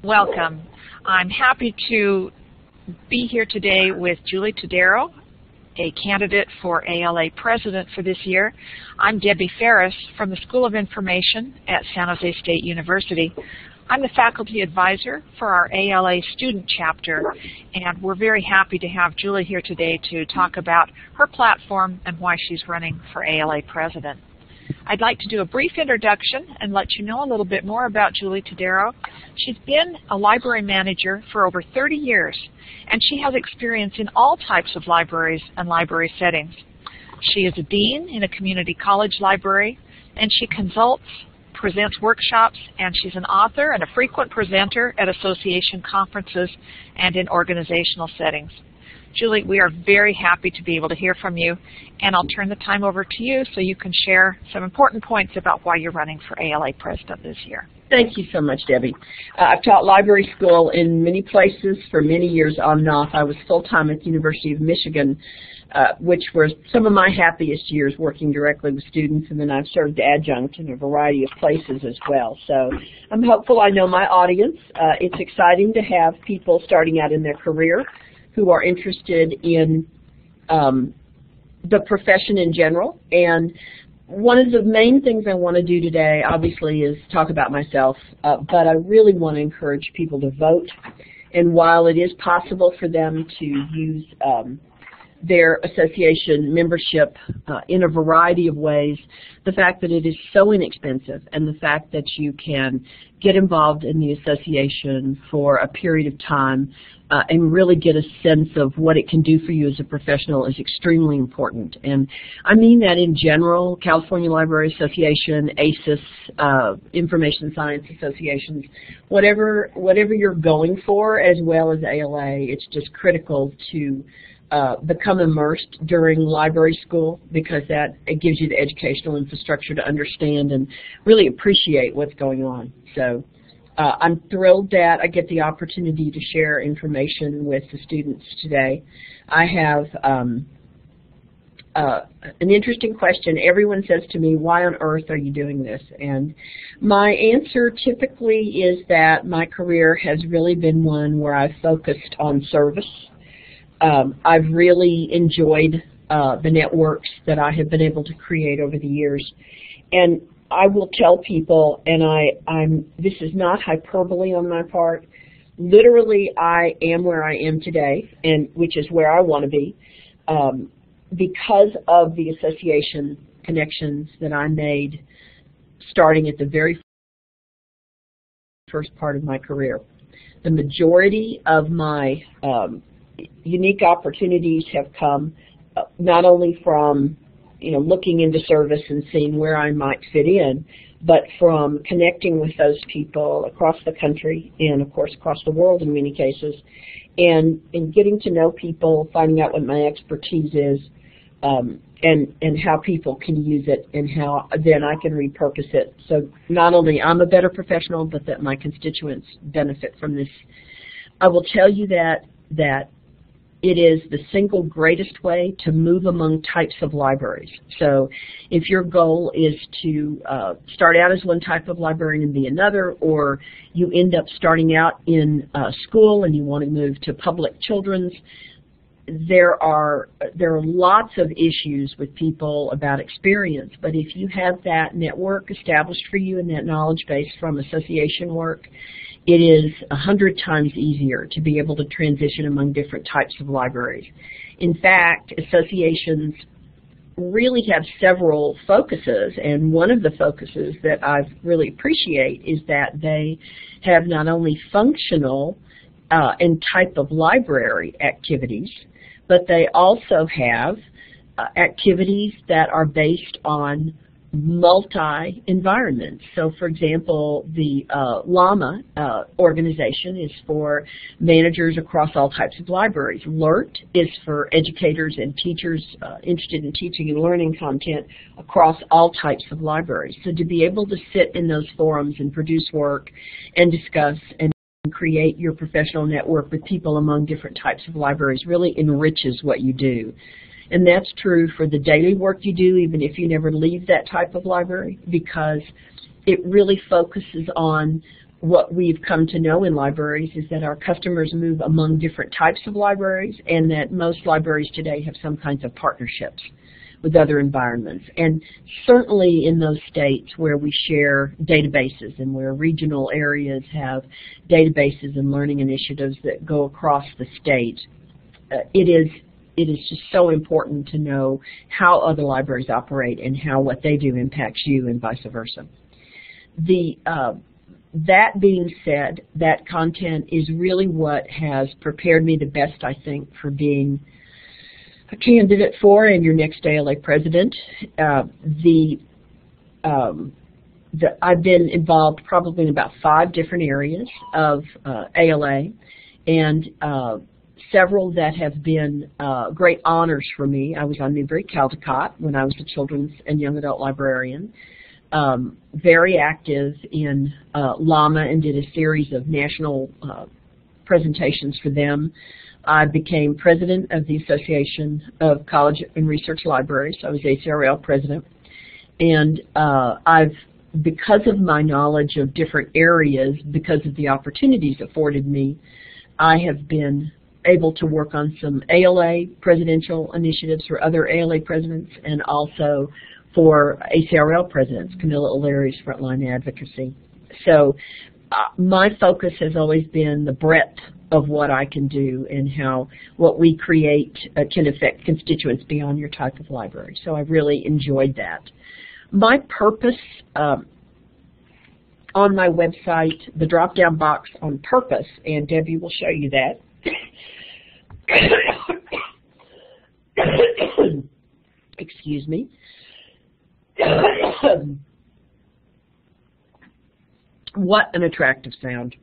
Welcome. I'm happy to be here today with Julie Todaro, a candidate for ALA president for this year. I'm Debbie Ferris from the School of Information at San Jose State University. I'm the faculty advisor for our ALA student chapter, and we're very happy to have Julie here today to talk about her platform and why she's running for ALA president. I'd like to do a brief introduction and let you know a little bit more about Julie Todaro. She's been a library manager for over 30 years, and she has experience in all types of libraries and library settings. She is a dean in a community college library, and she consults, presents workshops, and she's an author and a frequent presenter at association conferences and in organizational settings. Julie, we are very happy to be able to hear from you, and I'll turn the time over to you so you can share some important points about why you're running for ALA president this year. Thank you so much, Debbie. I've taught library school in many places for many years on and off. I was full-time at the University of Michigan, which were some of my happiest years working directly with students, and then I've served adjunct in a variety of places as well. So I'm hopeful I know my audience. It's exciting to have people starting out in their career who are interested in the profession in general. And one of the main things I want to do today, obviously, is talk about myself, but I really want to encourage people to vote. And while it is possible for them to use their association membership in a variety of ways, the fact that it is so inexpensive and the fact that you can get involved in the association for a period of time and really get a sense of what it can do for you as a professional is extremely important. And I mean that in general. California Library Association, ACES, Information Science Associations, whatever you're going for, as well as ALA, it's just critical to become immersed during library school, because it gives you the educational infrastructure to understand and really appreciate what's going on. So I'm thrilled that I get the opportunity to share information with the students today. I have an interesting question. Everyone says to me, why on earth are you doing this? And my answer typically is that my career has really been one where I've focused on service. I've really enjoyed the networks that I have been able to create over the years. And I will tell people, and this is not hyperbole on my part, literally I am where I am today, and which is where I want to be, because of the association connections that I made starting at the very first part of my career. The majority of my unique opportunities have come not only from looking into service and seeing where I might fit in, but from connecting with those people across the country and, of course, across the world in many cases, and getting to know people, finding out what my expertise is, and how people can use it, and how then I can repurpose it. So not only I'm a better professional, but that my constituents benefit from this. I will tell you that it is the single greatest way to move among types of libraries. So if your goal is to start out as one type of librarian and be another, or you end up starting out in school and you want to move to public children's, there are lots of issues with people about experience. But if you have that network established for you and that knowledge base from association work, it is 100 times easier to be able to transition among different types of libraries. In fact, associations really have several focuses, and one of the focuses that I really appreciate is that they have not only functional and type of library activities, but they also have activities that are based on multi-environments. So, for example, the LAMA organization is for managers across all types of libraries. LERT is for educators and teachers interested in teaching and learning content across all types of libraries. So to be able to sit in those forums and produce work and discuss and create your professional network with people among different types of libraries really enriches what you do. And that's true for the daily work you do, even if you never leave that type of library, because it really focuses on what we've come to know in libraries is that our customers move among different types of libraries, and that most libraries today have some kinds of partnerships with other environments. And certainly in those states where we share databases and where regional areas have databases and learning initiatives that go across the state, it is just so important to know how other libraries operate and how what they do impacts you and vice versa. That being said, that content is really what has prepared me the best, I think, for being a candidate for and your next ALA president. I've been involved probably in about 5 different areas of ALA, and several that have been great honors for me. I was on Newberry-Caldecott when I was the children's and young adult librarian. Very active in LAMA and did a series of national presentations for them. I became president of the Association of College and Research Libraries. I was ACRL president. And because of my knowledge of different areas, because of the opportunities afforded me, I have been able to work on some ALA presidential initiatives for other ALA presidents, and also for ACRL presidents, Camilla O'Leary's Frontline Advocacy. So my focus has always been the breadth of what I can do and how what we create can affect constituents beyond your type of library. So I really enjoyed that. My purpose on my website, the drop-down box on purpose, and Debbie will show you that. Excuse me. What an attractive sound.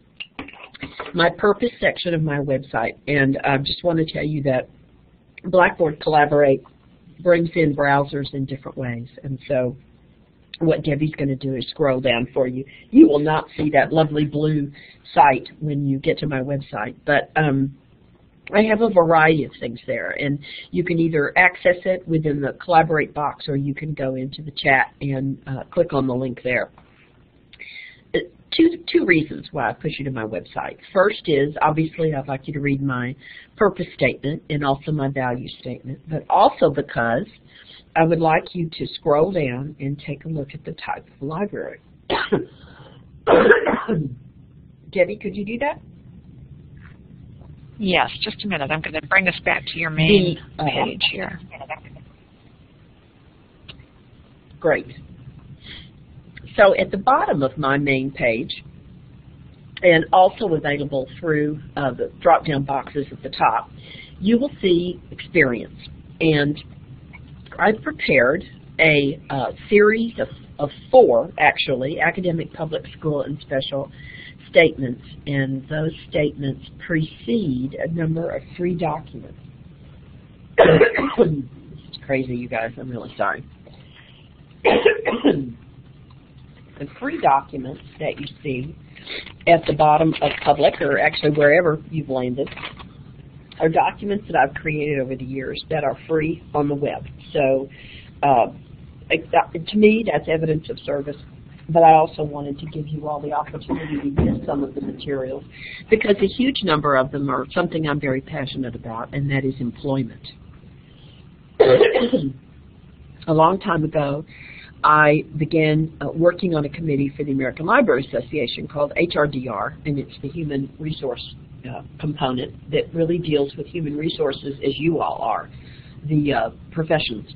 My purpose section of my website, and I just want to tell you that Blackboard Collaborate brings in browsers in different ways, and so what Debbie's going to do is scroll down for you. You will not see that lovely blue site when you get to my website, but I have a variety of things there, and you can either access it within the Collaborate box, or you can go into the chat and click on the link there. Two reasons why I push you to my website. First is, obviously, I'd like you to read my purpose statement and also my value statement, but also because I would like you to scroll down and take a look at the type of library. Debbie, could you do that? Yes, just a minute. I'm going to bring us back to your main page here. Great. So at the bottom of my main page, and also available through the drop-down boxes at the top, you will see experience. And I've prepared a series of 4, actually, academic, public, school, and special statements, and those statements precede a number of 3 documents. It's crazy, you guys. I'm really sorry. The 3 documents that you see at the bottom of public, or actually wherever you've landed, are documents that I've created over the years that are free on the web. So to me, that's evidence of service. But I also wanted to give you all the opportunity to get some of the materials, because a huge number of them are something I'm very passionate about, and that is employment. A long time ago, I began working on a committee for the American Library Association called HRDR, and it's the human resource component that really deals with human resources, as you all are, the professions.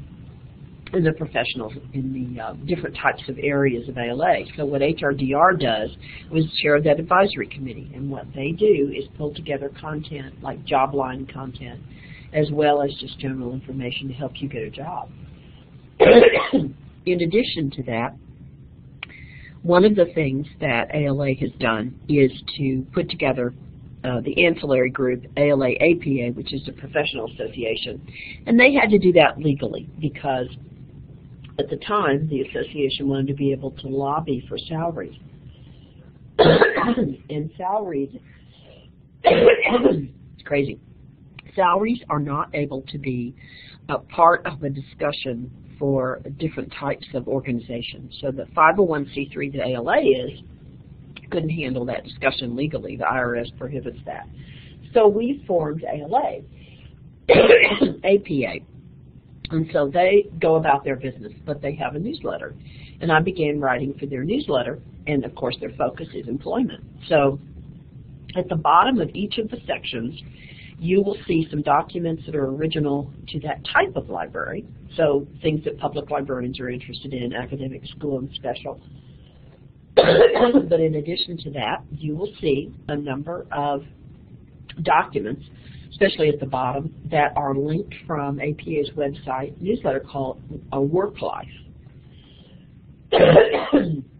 And the professionals in the different types of areas of ALA. So what HRDR does was chair that advisory committee, and what they do is pull together content like job line content, as well as just general information to help you get a job. In addition to that, one of the things that ALA has done is to put together the ancillary group, ALA-APA, which is a professional association, and they had to do that legally because at the time, the association wanted to be able to lobby for salaries. And salaries, it's crazy. Salaries are not able to be a part of a discussion for different types of organizations. So the 501c3 that ALA is couldn't handle that discussion legally. The IRS prohibits that. So we formed ALA, APA. And so they go about their business, but they have a newsletter. And I began writing for their newsletter, and of course their focus is employment. So at the bottom of each of the sections, you will see some documents that are original to that type of library, so things that public librarians are interested in, academic, school, and special. But in addition to that, you will see a number of documents, especially at the bottom, that are linked from APA's website newsletter called a Work Life.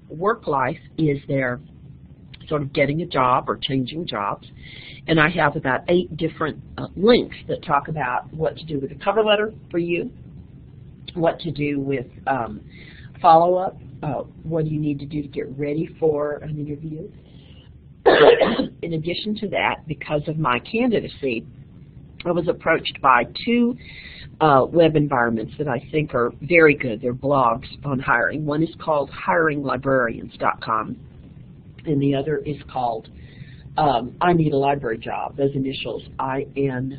Work Life is their sort of getting a job or changing jobs, and I have about 8 different links that talk about what to do with a cover letter for you, what to do with follow-up, what do you need to do to get ready for an interview. In addition to that, because of my candidacy, I was approached by 2 web environments that I think are very good. They're blogs on hiring. One is called hiringlibrarians.com, and the other is called I Need a Library Job, those initials, INALJ.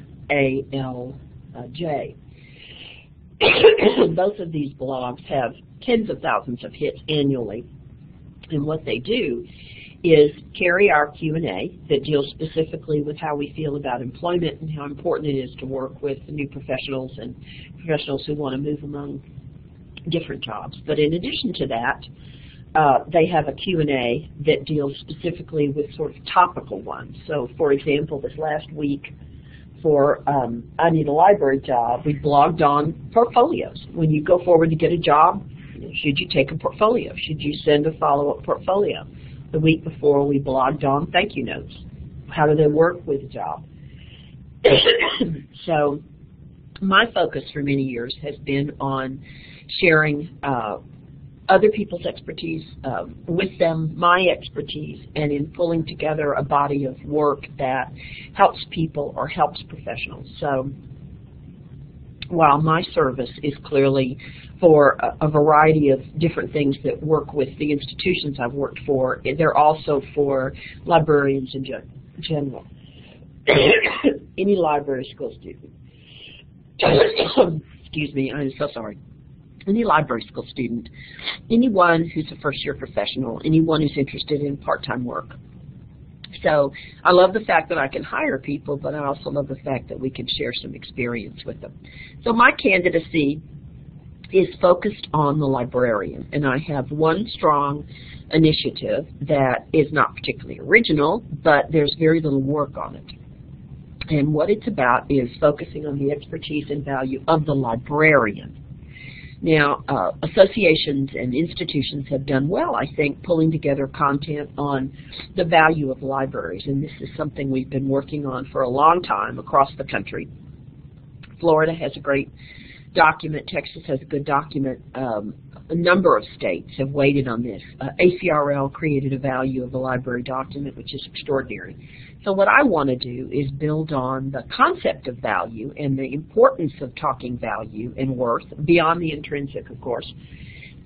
Both of these blogs have tens of thousands of hits annually, and what they do is carry our Q&A that deals specifically with how we feel about employment and how important it is to work with new professionals and professionals who want to move among different jobs. But in addition to that, they have a Q&A that deals specifically with sort of topical ones. So, for example, this last week for I Need a Library Job, we blogged on portfolios. When you go forward to get a job, should you take a portfolio? Should you send a follow-up portfolio? The week before, we blogged on thank you notes. How do they work with a job? So my focus for many years has been on sharing other people's expertise with them, my expertise, and in pulling together a body of work that helps people or helps professionals. So while my service is clearly for a variety of different things that work with the institutions I've worked for, they're also for librarians in general. Any library school student, excuse me, I'm so sorry. Any library school student, anyone who's a first-year professional, anyone who's interested in part-time work. So I love the fact that I can hire people, but I also love the fact that we can share some experience with them. So my candidacy is focused on the librarian, and I have one strong initiative that is not particularly original, but there's very little work on it. And what it's about is focusing on the expertise and value of the librarian. Now, associations and institutions have done well, I think, pulling together content on the value of libraries, and this is something we've been working on for a long time across the country. Florida has a great document. Texas has a good document. A number of states have weighted on this. ACRL created a value of the library document, which is extraordinary. So what I want to do is build on the concept of value and the importance of talking value and worth, beyond the intrinsic, of course,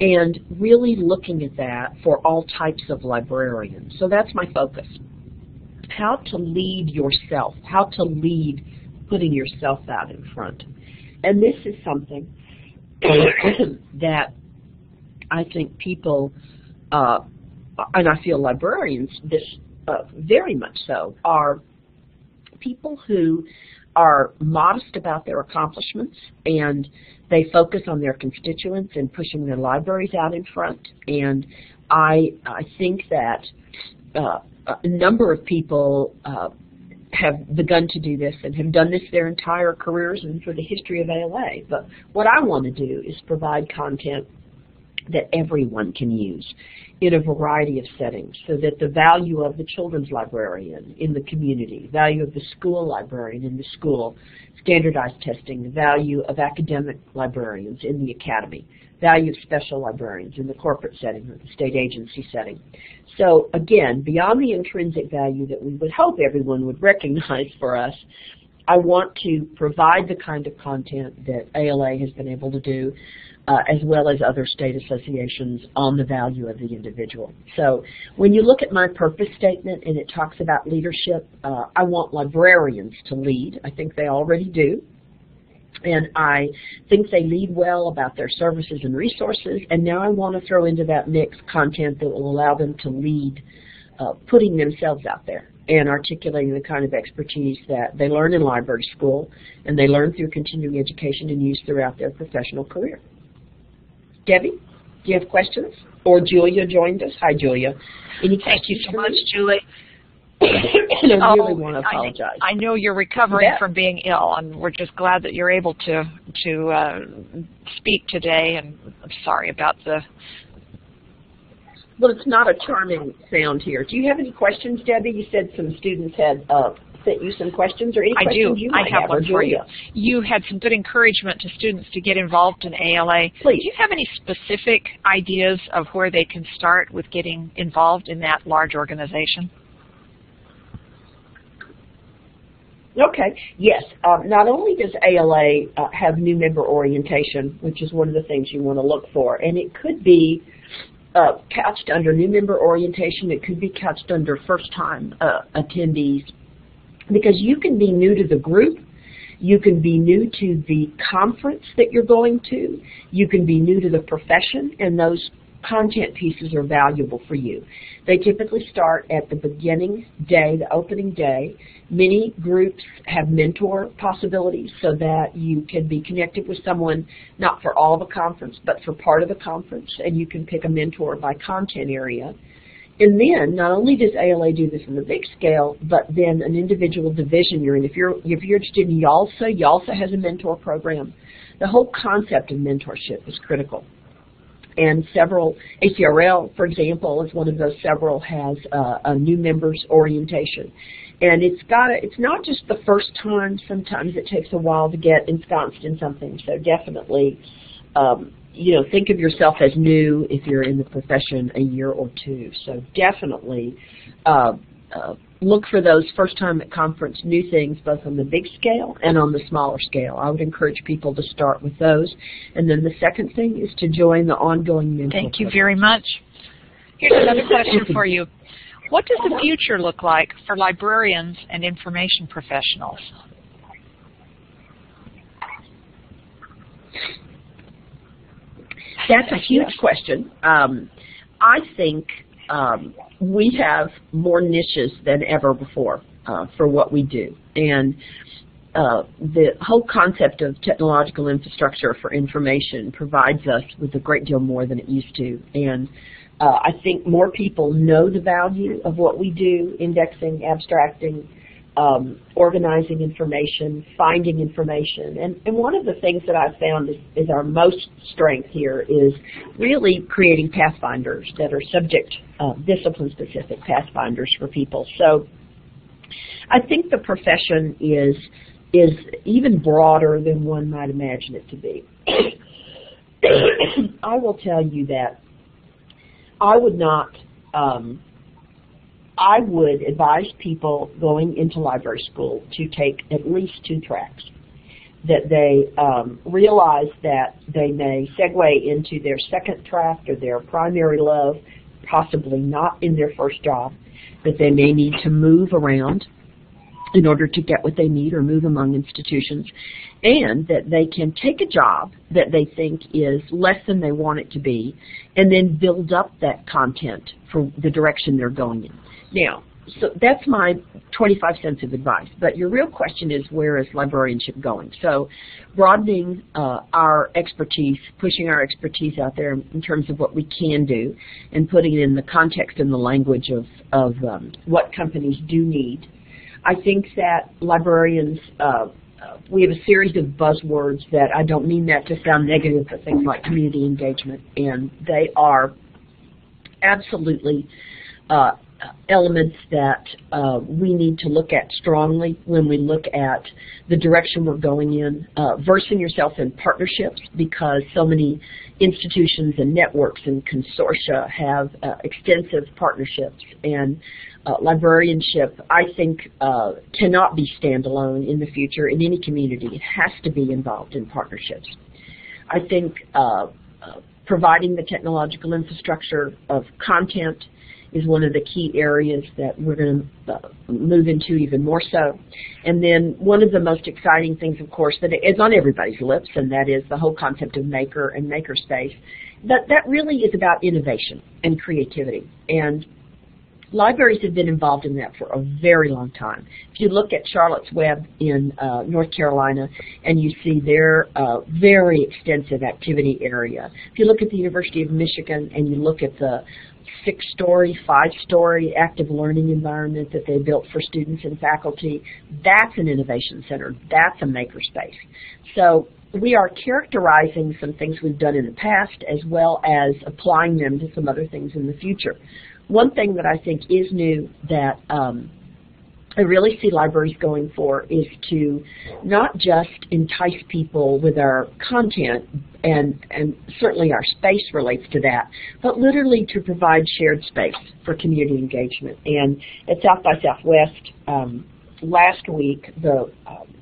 and really looking at that for all types of librarians. So that's my focus. How to lead yourself, how to lead putting yourself out in front. And this is something that I think people, and I feel librarians, this very much so, are people who are modest about their accomplishments, and they focus on their constituents and pushing their libraries out in front. And I think that a number of people have begun to do this and have done this their entire careers and for the history of ALA. But what I want to do is provide content that everyone can use in a variety of settings, so that the value of the children's librarian in the community, value of the school librarian in the school, standardized testing, the value of academic librarians in the academy, value of special librarians in the corporate setting or the state agency setting. So again, beyond the intrinsic value that we would hope everyone would recognize for us, I want to provide the kind of content that ALA has been able to do, as well as other state associations, on the value of the individual. So when you look at my purpose statement and it talks about leadership, I want librarians to lead. I think they already do. And I think they lead well about their services and resources, and now I want to throw into that mix content that will allow them to lead, putting themselves out there and articulating the kind of expertise that they learn in library school and they learn through continuing education and use throughout their professional career. Debbie, do you have questions? Or Julia joined us. Hi, Julia. Any questions? Thank you so much, Julie. And I really want to apologize. I know you're recovering from being ill, and we're just glad that you're able to speak today, and I'm sorry about the... Well, it's not a charming sound here. Do you have any questions, Debbie? You said some students had sent you some questions, or any questions you might have. I have one for you. You had some good encouragement to students to get involved in ALA. Please. Do you have any specific ideas of where they can start with getting involved in that large organization? Okay, yes. Not only does ALA have new member orientation, which is one of the things you want to look for, and it could be couched under new member orientation, it could be couched under first-time attendees, because you can be new to the group, you can be new to the conference that you're going to, you can be new to the profession, and those content pieces are valuable for you. They typically start at the beginning day, the opening day. Many groups have mentor possibilities so that you can be connected with someone, not for all the conference, but for part of the conference, and you can pick a mentor by content area. And then, not only does ALA do this in the big scale, but then an individual division you're in. If you're interested in YALSA has a mentor program. The whole concept of mentorship is critical. And several, ACRL, for example, is one of those several, has a new members orientation. And it's not just the first time. Sometimes it takes a while to get ensconced in something. So definitely, think of yourself as new if you're in the profession a year or two. So definitely look for those first time at conference new things, both on the big scale and on the smaller scale. I would encourage people to start with those. And then the second thing is to join the ongoing mentor Thank you very much. Here's another question for you. What does the future look like for librarians and information professionals? That's a huge question. I think we have more niches than ever before for what we do. And the whole concept of technological infrastructure for information provides us with a great deal more than it used to. And I think more people know the value of what we do, indexing, abstracting, organizing information, finding information. And one of the things that I've found is our most strength here is really creating pathfinders that are subject, discipline-specific pathfinders for people. So I think the profession is even broader than one might imagine it to be. I will tell you that I would advise people going into library school to take at least 2 tracks, that they realize that they may segue into their second track or their primary love, possibly not in their first job, that they may need to move around in order to get what they need or move among institutions, and that they can take a job that they think is less than they want it to be and then build up that content for the direction they're going in. Now, so that's my 25 cents of advice, but your real question is, where is librarianship going? So broadening our expertise, pushing our expertise out there in terms of what we can do and putting it in the context and the language of what companies do need. I think that librarians, we have a series of buzzwords that I don't mean that to sound negative, but things like community engagement, and they are absolutely elements that we need to look at strongly when we look at the direction we're going in. Versing yourself in partnerships, because so many institutions and networks and consortia have extensive partnerships, and librarianship, I think, cannot be standalone in the future in any community. It has to be involved in partnerships. I think providing the technological infrastructure of content is one of the key areas that we're going to move into even more so. And then one of the most exciting things, of course, that is on everybody's lips, and that is the whole concept of maker and makerspace. That really is about innovation and creativity. And libraries have been involved in that for a very long time. If you look at Charlotte's Web in North Carolina and you see their very extensive activity area, if you look at the University of Michigan and you look at the 6-story, 5-story active learning environment that they built for students and faculty, that's an innovation center. That's a makerspace. So we are characterizing some things we've done in the past as well as applying them to some other things in the future. One thing that I think is new that I really see libraries going for is to not just entice people with our content, and certainly our space relates to that, but literally to provide shared space for community engagement. And at South by Southwest last week,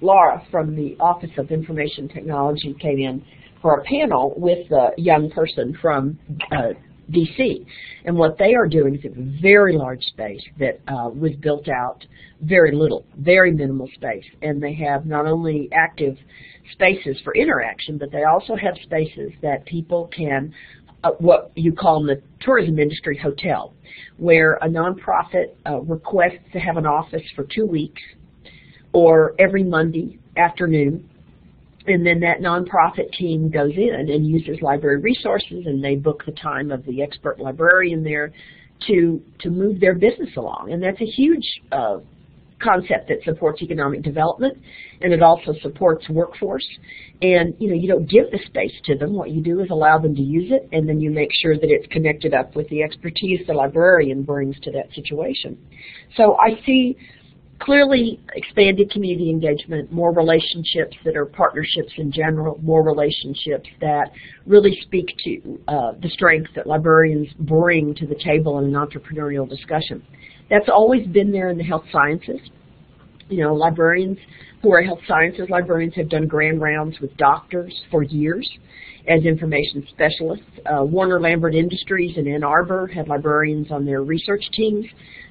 Laura from the Office of Information Technology came in for a panel with a young person from DC, and what they are doing is a very large space that was built out very little, very minimal space, and they have not only active spaces for interaction, but they also have spaces that people can, what you call in the tourism industry, hotel, where a nonprofit requests to have an office for 2 weeks or every Monday afternoon. And then that nonprofit team goes in and uses library resources, and they book the time of the expert librarian there to move their business along. And that's a huge concept that supports economic development, and it also supports workforce. And you don't give the space to them. What you do is allow them to use it, and then you make sure that it's connected up with the expertise the librarian brings to that situation. So I see clearly expanded community engagement, more relationships that are partnerships in general, more relationships that really speak to the strengths that librarians bring to the table in an entrepreneurial discussion. That's always been there in the health sciences. Librarians who are health sciences librarians have done grand rounds with doctors for years as information specialists. Warner Lambert Industries in Ann Arbor had librarians on their research teams.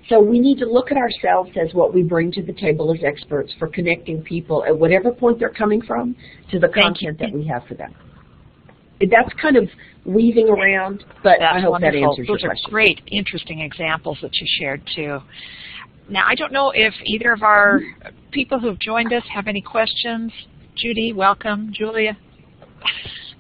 So we need to look at ourselves as what we bring to the table as experts for connecting people at whatever point they're coming from to the content that we have for them. That's kind of weaving around, but I hope that answers your question. Those are great, interesting examples that you shared too. Now, I don't know if either of our people who've joined us have any questions. Judy, welcome. Julia,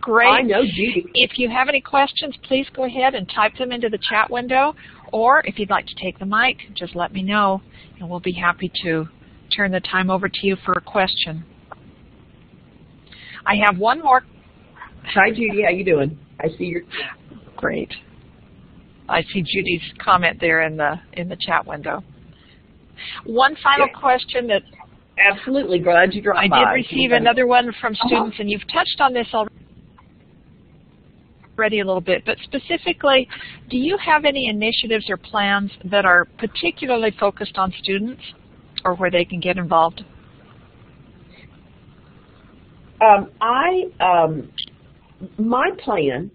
great. I know Judy. If you have any questions, please go ahead and type them into the chat window, or if you'd like to take the mic, just let me know, and we'll be happy to turn the time over to you for a question. I have one more. Hi, Judy. How you doing? I see your. Great. I see Judy's comment there in the chat window. One final question that. Absolutely. Glad you dropped by. I did receive another one from students, and you've touched on this already a little bit, but specifically, do you have any initiatives or plans that are particularly focused on students or where they can get involved? My plan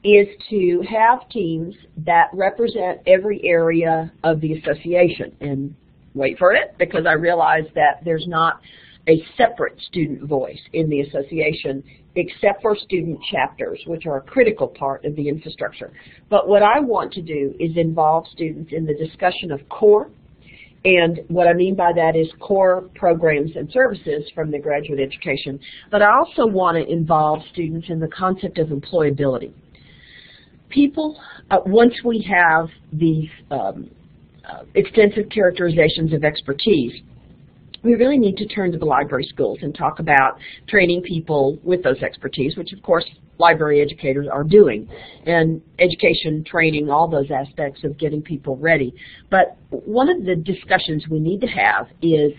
is to have teams that represent every area of the association. And wait for it, because I realize that there's not a separate student voice in the association except for student chapters, which are a critical part of the infrastructure. But what I want to do is involve students in the discussion of core, and what I mean by that is core programs and services from the graduate education. But I also want to involve students in the concept of employability. People, once we have these extensive characterizations of expertise, we really need to turn to the library schools and talk about training people with those expertise, which of course library educators are doing, and education, training, all those aspects of getting people ready. But one of the discussions we need to have is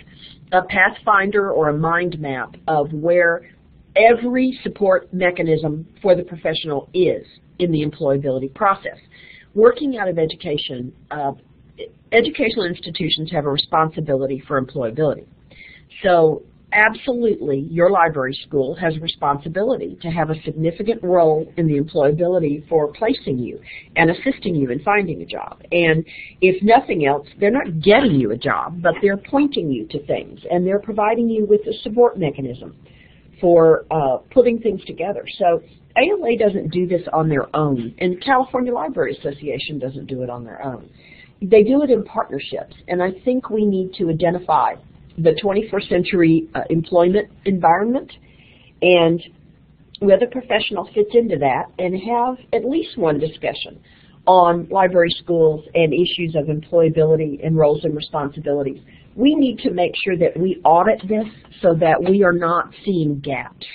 a pathfinder or a mind map of where every support mechanism for the professional is in the employability process. Working out of education, educational institutions have a responsibility for employability. So absolutely, your library school has a responsibility to have a significant role in the employability for placing you and assisting you in finding a job. And if nothing else, they're not getting you a job, but they're pointing you to things, and they're providing you with a support mechanism for putting things together. So ALA doesn't do this on their own, and California Library Association doesn't do it on their own. They do it in partnerships, and I think we need to identify the 21st century employment environment and whether professional fits into that, and have at least one discussion on library schools and issues of employability and roles and responsibilities. We need to make sure that we audit this so that we are not seeing gaps.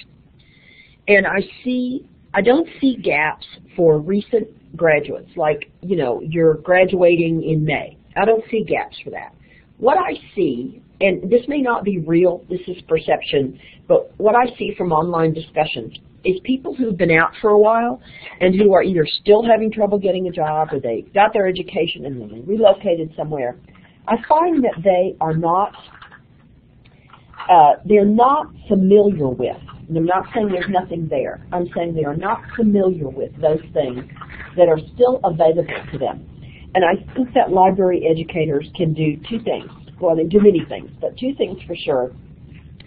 And I don't see gaps for recent graduates, like, you know, you're graduating in May. I don't see gaps for that. What I see, and this may not be real, this is perception, but what I see from online discussions is people who've been out for a while and who are either still having trouble getting a job, or they got their education and then they relocated somewhere. I find that they are not, they're not familiar with, and I'm not saying there's nothing there, I'm saying they are not familiar with those things that are still available to them. And I think that library educators can do two things. Well, they do many things, but two things for sure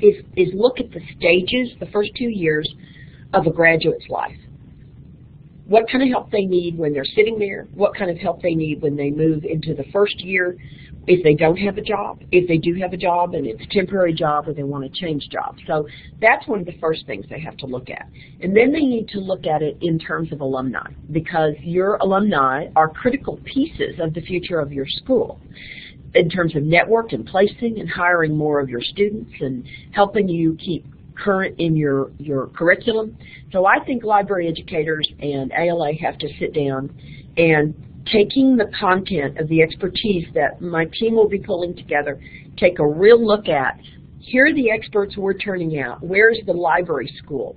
is look at the stages, the first 2 years of a graduate's life. What kind of help they need when they're sitting there, what kind of help they need when they move into the first year, if they don't have a job, if they do have a job and it's a temporary job or they want to change jobs. So that's one of the first things they have to look at. And then they need to look at it in terms of alumni, because your alumni are critical pieces of the future of your school in terms of network and placing and hiring more of your students and helping you keep current in your curriculum. So I think library educators and ALA have to sit down and, taking the content of the expertise that my team will be pulling together, take a real look at, here are the experts we're turning out. Where's the library school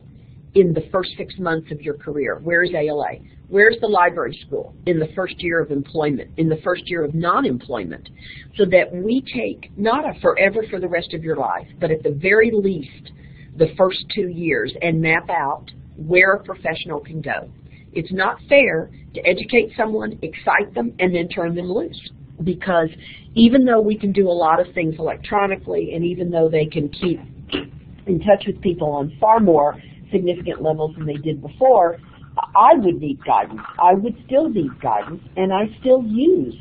in the first 6 months of your career? Where's ALA? Where's the library school in the first year of employment, in the first year of non-employment, so that we take not a forever for the rest of your life, but at the very least the first 2 years, and map out where a professional can go. It's not fair to educate someone, excite them, and then turn them loose. Because even though we can do a lot of things electronically, and even though they can keep in touch with people on far more significant levels than they did before, I would need guidance. I would still need guidance, and I still use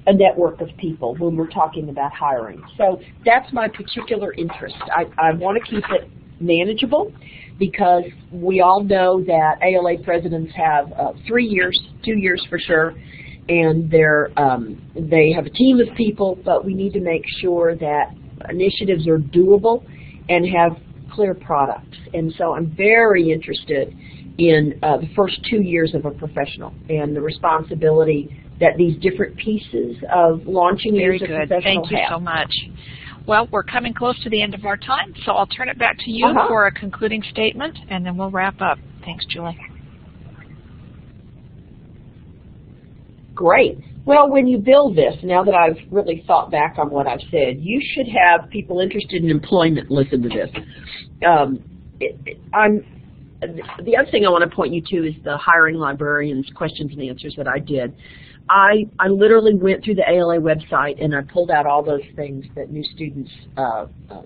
a network of people when we're talking about hiring. So that's my particular interest. I want to keep it manageable, because we all know that ALA presidents have 3 years, 2 years for sure, and they have a team of people, but we need to make sure that initiatives are doable and have clear products. And so I'm very interested in the first 2 years of a professional and the responsibility that these different pieces of launching years of professional have. Thank you so much. Well, we're coming close to the end of our time, so I'll turn it back to you for a concluding statement, and then we'll wrap up. Thanks, Julie. Great. Well, when you build this, now that I've really thought back on what I've said, you should have people interested in employment listen to this. The other thing I want to point you to is the hiring librarians questions and answers that I did. I literally went through the ALA website and I pulled out all those things that new students,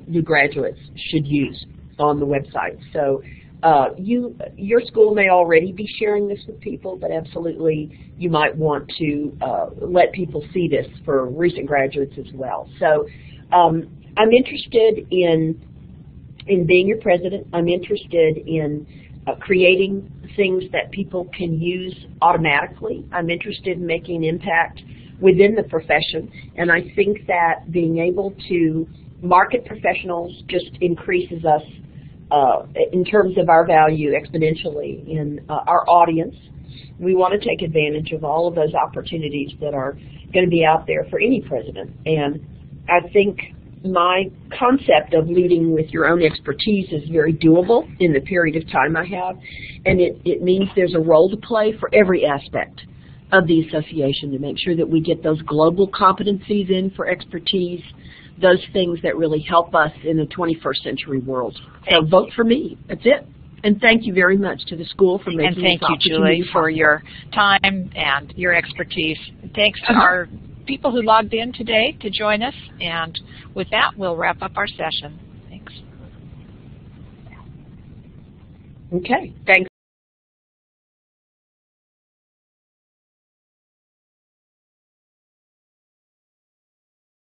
new graduates should use on the website. So your school may already be sharing this with people, but absolutely you might want to let people see this for recent graduates as well. So I'm interested in being your president. I'm interested in creating things that people can use automatically. I'm interested in making an impact within the profession, and I think that being able to market professionals just increases us in terms of our value exponentially in our audience. We want to take advantage of all of those opportunities that are going to be out there for any president. And I think my concept of leading with your own expertise is very doable in the period of time I have, and it means there's a role to play for every aspect of the association to make sure that we get those global competencies in for expertise, those things that really help us in the 21st century world. So vote for me. That's it. And thank you very much to the school for making this opportunity. And thank you, Julie, for your time and your expertise. Thanks to our people who logged in today to join us. And with that, we'll wrap up our session. Thanks. Okay. Thanks.